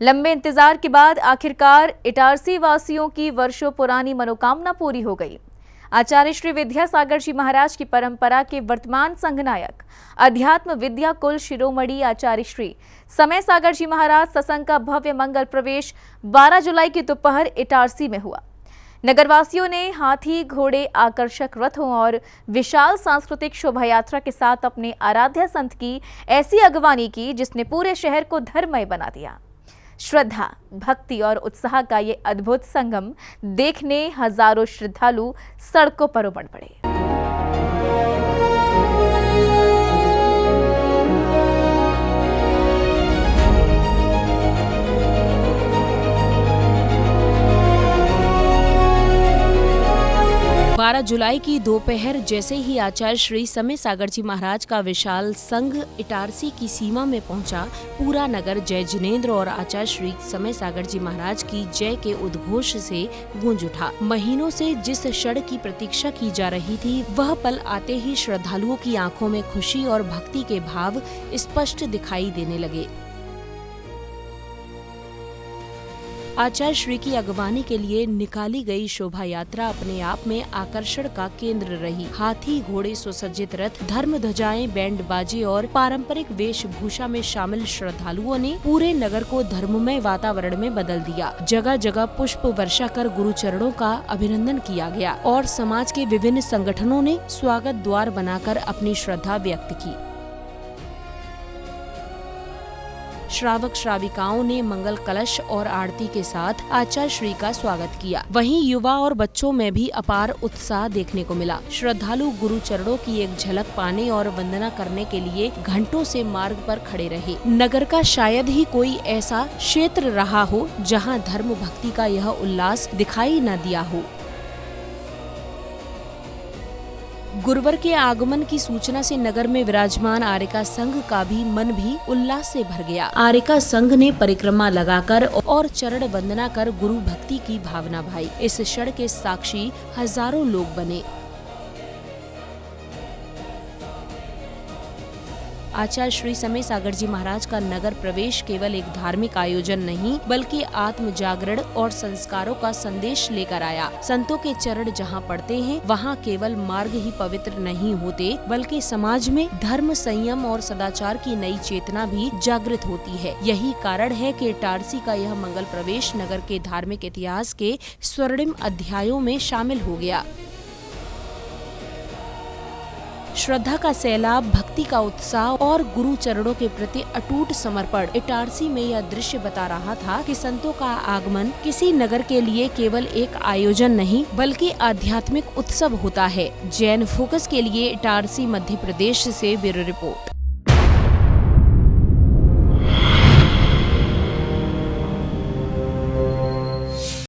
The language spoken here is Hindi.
लंबे इंतजार के बाद आखिरकार इटारसी वासियों की वर्षों पुरानी मनोकामना पूरी हो गई। आचार्य श्री विद्यासागर जी महाराज की परंपरा के वर्तमान संघनायक अध्यात्म विद्या कुल शिरोमणि आचार्य श्री समय सागर जी महाराज सत्संग का भव्य मंगल प्रवेश 12 जुलाई की दोपहर इटारसी में हुआ। नगरवासियों ने हाथी घोड़े आकर्षक रथों और विशाल सांस्कृतिक शोभा यात्रा के साथ अपने आराध्य संत की ऐसी अगवानी की जिसने पूरे शहर को धर्ममय बना दिया। श्रद्धा, भक्ति और उत्साह का ये अद्भुत संगम देखने हजारों श्रद्धालु सड़कों पर उमड़ पड़े। 12 जुलाई की दोपहर जैसे ही आचार्य श्री समय सागर जी महाराज का विशाल संघ इटारसी की सीमा में पहुंचा, पूरा नगर जय जिनेंद्र और आचार्य श्री समय सागर जी महाराज की जय के उद्घोष से गूंज उठा। महीनों से जिस क्षण की प्रतीक्षा की जा रही थी, वह पल आते ही श्रद्धालुओं की आंखों में खुशी और भक्ति के भाव स्पष्ट दिखाई देने लगे। आचार्य श्री की अगवानी के लिए निकाली गई शोभा यात्रा अपने आप में आकर्षण का केंद्र रही। हाथी घोड़े सुसज्जित रथ, धर्म ध्वजाएं, बैंड बाजे और पारंपरिक वेशभूषा में शामिल श्रद्धालुओं ने पूरे नगर को धर्ममय वातावरण में बदल दिया। जगह जगह पुष्प वर्षा कर गुरु चरणों का अभिनंदन किया गया और समाज के विभिन्न संगठनों ने स्वागत द्वार बनाकर अपनी श्रद्धा व्यक्त की। श्रावक श्राविकाओं ने मंगल कलश और आरती के साथ आचार्य श्री का स्वागत किया। वहीं युवा और बच्चों में भी अपार उत्साह देखने को मिला। श्रद्धालु गुरु चरणों की एक झलक पाने और वंदना करने के लिए घंटों से मार्ग पर खड़े रहे। नगर का शायद ही कोई ऐसा क्षेत्र रहा हो जहां धर्म भक्ति का यह उल्लास दिखाई न दिया हो। गुरुवर के आगमन की सूचना से नगर में विराजमान आर्यका संघ का भी मन भी उल्लास से भर गया। आर्यका संघ ने परिक्रमा लगाकर और चरण वंदना कर गुरु भक्ति की भावना भाई। इस क्षण के साक्षी हजारों लोग बने। आचार्य श्री समय सागर जी महाराज का नगर प्रवेश केवल एक धार्मिक आयोजन नहीं, बल्कि आत्म जागरण और संस्कारों का संदेश लेकर आया। संतों के चरण जहां पड़ते हैं, वहां केवल मार्ग ही पवित्र नहीं होते, बल्कि समाज में धर्म, संयम और सदाचार की नई चेतना भी जागृत होती है। यही कारण है कि इटारसी का यह मंगल प्रवेश नगर के धार्मिक इतिहास के स्वर्णिम अध्यायों में शामिल हो गया। श्रद्धा का सैलाब, भक्ति का उत्साह और गुरु चरणों के प्रति अटूट समर्पण। इटारसी में यह दृश्य बता रहा था कि संतों का आगमन किसी नगर के लिए केवल एक आयोजन नहीं, बल्कि आध्यात्मिक उत्सव होता है। जैन फोकस के लिए इटारसी मध्य प्रदेश से ब्यूरो रिपोर्ट।